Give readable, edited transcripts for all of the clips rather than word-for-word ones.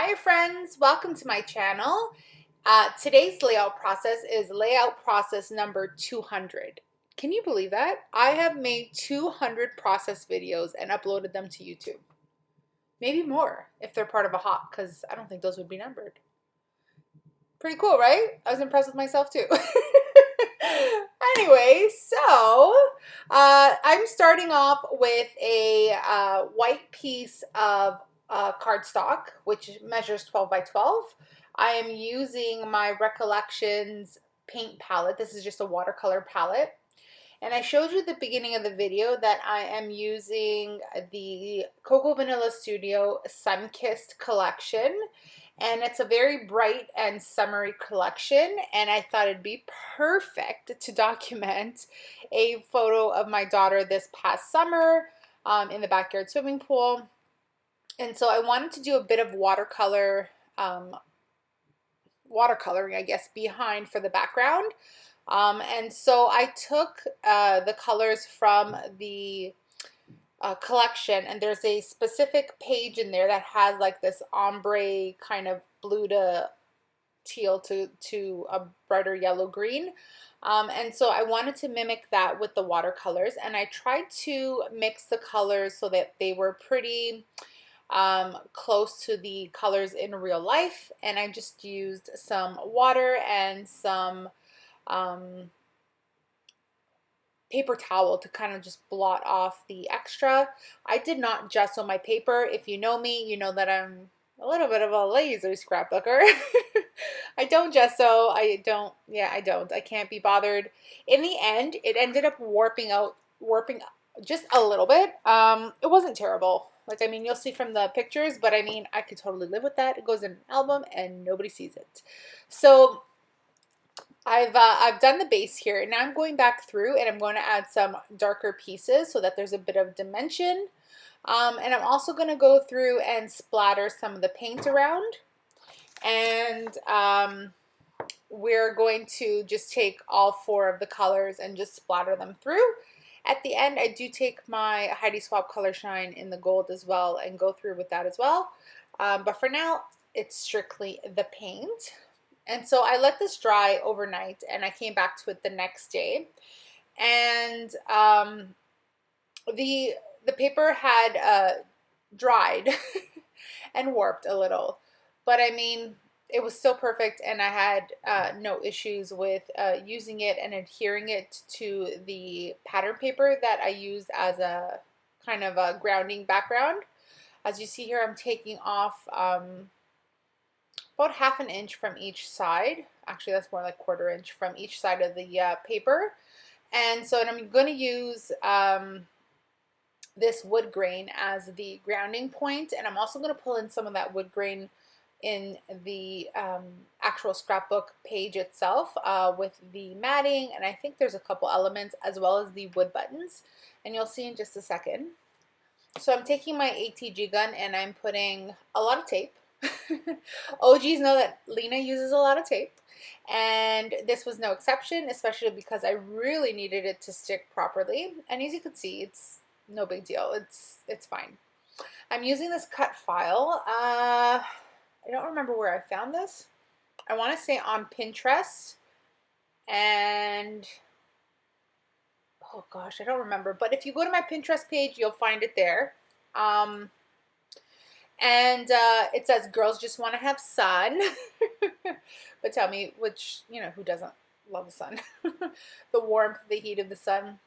Hi friends, welcome to my channel. Today's layout process is layout process number 200. Can you believe that? I have made 200 process videos and uploaded them to YouTube. Maybe more if they're part of a hop, because I don't think those would be numbered. Pretty cool, right? I was impressed with myself too. Anyway, so I'm starting off with a white piece of cardstock, which measures 12 by 12. I am using my Recollections paint palette. This is just a watercolor palette. And I showed you at the beginning of the video that I am using the Cocoa Vanilla Studio Sunkissed collection. And it's a very bright and summery collection. And I thought it'd be perfect to document a photo of my daughter this past summer in the backyard swimming pool. And so I wanted to do a bit of watercoloring, I guess, behind for the background. And so I took the colors from the collection, and there's a specific page in there that has like this ombre kind of blue to teal to a brighter yellow green. And so I wanted to mimic that with the watercolors, and I tried to mix the colors so that they were pretty close to the colors in real life. And I just used some water and some paper towel to kind of just blot off the extra. I did not gesso my paper. If you know me, you know that I'm a little bit of a lazy scrapbooker. I don't gesso. I can't be bothered. In the end, it ended up warping just a little bit. It wasn't terrible. Like, I mean, you'll see from the pictures, but I mean, I could totally live with that. It goes in an album and nobody sees it. So I've done the base here, and now I'm going back through and I'm going to add some darker pieces so that there's a bit of dimension. And I'm also going to go through and splatter some of the paint around. And we're going to just take all four of the colors and just splatter them through. At the end, I do take my Heidi Swapp Color Shine in the gold as well and go through with that as well. But for now, it's strictly the paint. And so I let this dry overnight, and I came back to it the next day. And the paper had dried and warped a little. But I mean, it was still perfect, and I had no issues with using it and adhering it to the pattern paper that I used as a kind of a grounding background. As you see here, I'm taking off about ½ an inch from each side. Actually, that's more like ½ inch from each side of the paper. And so I'm going to use this wood grain as the grounding point, and I'm also going to pull in some of that wood grain in the actual scrapbook page itself with the matting, and I think there's a couple elements as well as the wood buttons, and you'll see in just a second. So I'm taking my ATG gun and I'm putting a lot of tape. OGs know that Lina uses a lot of tape, and this was no exception, especially because I really needed it to stick properly. And as you can see, it's no big deal. It's fine. I'm using this cut file. I don't remember where I found this. I want to say on Pinterest, and oh gosh, I don't remember. But if you go to my Pinterest page, you'll find it there. And it says girls just want to have sun. But tell me, who doesn't love the sun? The warmth, the heat of the sun.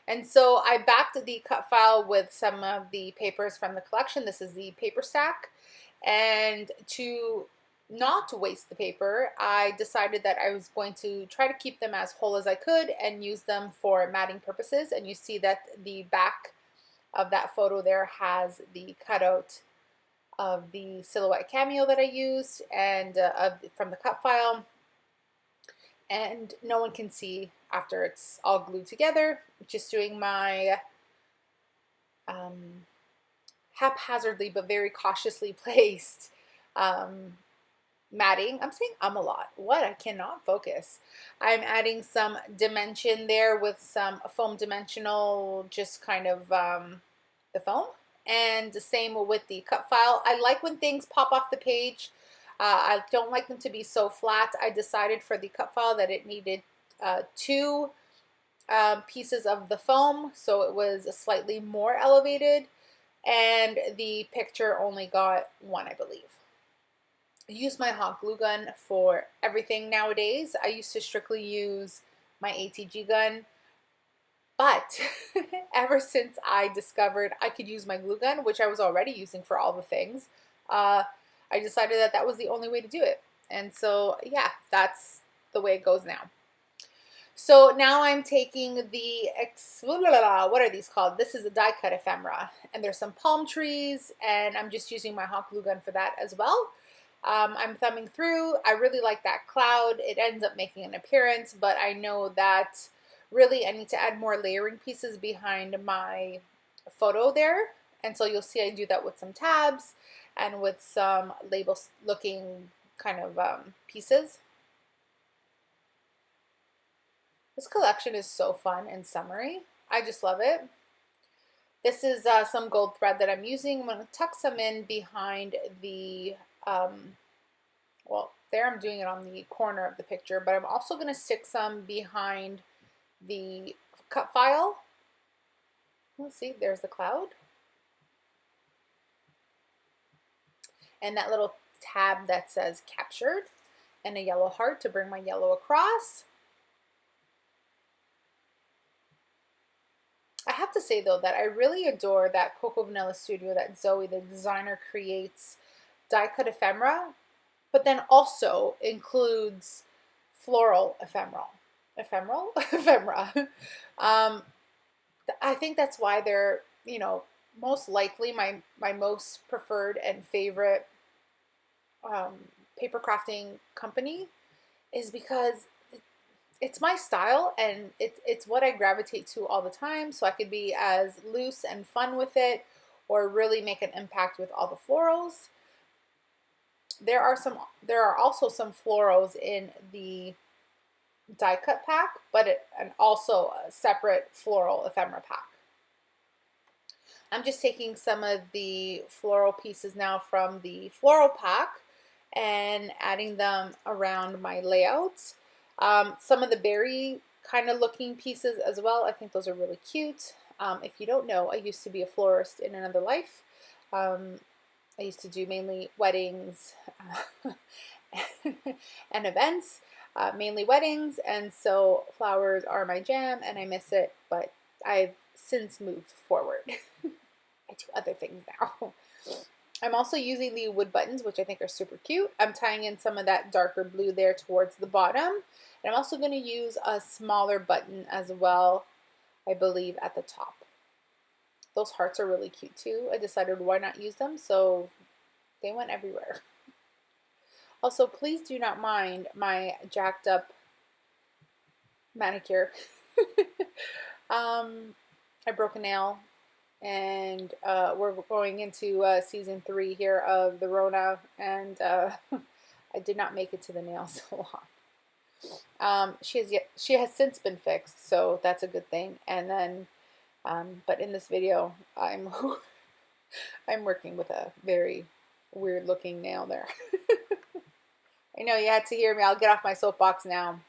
And so I backed the cut file with some of the papers from the collection. This is the paper stack. And to not waste the paper, I decided that I was going to try to keep them as whole as I could and use them for matting purposes. And you see that the back of that photo there has the cutout of the silhouette cameo that I used and from the cut file. And no one can see after it's all glued together. Just doing my haphazardly but very cautiously placed matting. I'm saying a lot. What? I cannot focus. I'm adding some dimension there with some foam dimensional, just kind of the foam. And the same with the cut file. I like when things pop off the page. I don't like them to be so flat. I decided for the cut file that it needed two pieces of the foam, so it was slightly more elevated, and the picture only got one, I believe. I use my hot glue gun for everything nowadays. I used to strictly use my ATG gun, but ever since I discovered I could use my glue gun, which I was already using for all the things, I decided that that was the only way to do it. And so, yeah, that's the way it goes now. So now I'm taking the, what are these called? This is a die cut ephemera, and there's some palm trees, and I'm just using my hot glue gun for that as well. I'm thumbing through. I really like that cloud. It ends up making an appearance, but I know that really I need to add more layering pieces behind my photo there. And so you'll see I do that with some tabs and with some label looking kind of pieces. This collection is so fun and summery. I just love it. This is some gold thread that I'm using. I'm going to tuck some in behind the well, there I'm doing it on the corner of the picture, but I'm also going to stick some behind the cut file. Let's see, there's the cloud. And that little tab that says captured, and a yellow heart to bring my yellow across. I have to say though that I really adore that Cocoa Vanilla Studio that Zoe, the designer, creates die cut ephemera, but then also includes floral ephemera. I think that's why they're, you know, most likely my most preferred and favorite paper crafting company, is because it's my style and it's what I gravitate to all the time. So I could be as loose and fun with it, or really make an impact with all the florals. There are also some florals in the die cut pack, and also a separate floral ephemera pack. I'm just taking some of the floral pieces now from the floral pack and adding them around my layouts. Some of the berry kind of looking pieces as well. I think those are really cute. If you don't know, I used to be a florist in another life. I used to do mainly weddings and events, mainly weddings, and so flowers are my jam and I miss it, but I've since moved forward. I do other things now. I'm also using the wood buttons, which I think are super cute. I'm tying in some of that darker blue there towards the bottom. And I'm also going to use a smaller button as well, I believe, at the top. Those hearts are really cute too. I decided why not use them, so they went everywhere. Also, please do not mind my jacked up manicure. I broke a nail, and we're going into season 3 here of the Rona, and I did not make it to the nail salon. She has since been fixed, so that's a good thing. And then, but in this video, I'm I'm working with a very weird looking nail there. I know you had to hear me. I'll get off my soapbox now.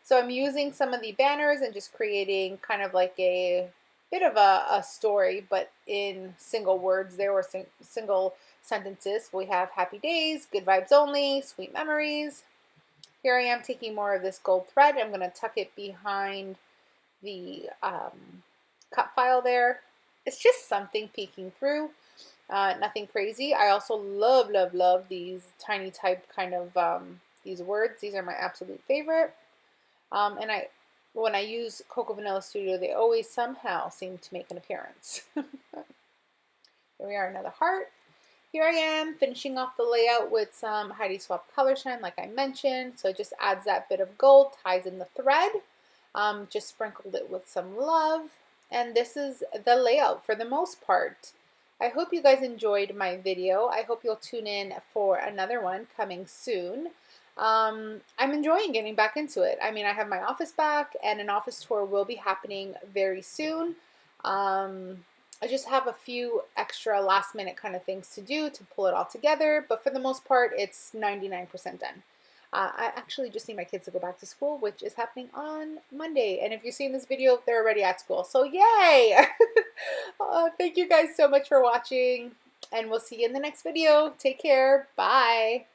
So I'm using some of the banners and just creating kind of like a bit of a story, but in single words there, or single sentences. We have happy days, good vibes only, sweet memories. Here I am taking more of this gold thread. I'm going to tuck it behind the cut file there. It's just something peeking through. Nothing crazy. I also love, love, love these tiny type kind of these words. These are my absolute favorite. And when I use Cocoa Vanilla Studio, they always somehow seem to make an appearance. Here we are, another heart. Here I am finishing off the layout with some Heidi Swapp Color Shine, like I mentioned. So it just adds that bit of gold, ties in the thread. Just sprinkled it with some love. And this is the layout for the most part. I hope you guys enjoyed my video. I hope you'll tune in for another one coming soon. I'm enjoying getting back into it. I mean, I have my office back, and an office tour will be happening very soon. I just have a few extra last minute kind of things to do to pull it all together, but for the most part, it's 99% done. I actually just need my kids to go back to school, which is happening on Monday. And if you're seeing this video, they're already at school. So yay! Thank you guys so much for watching, and we'll see you in the next video. Take care. Bye.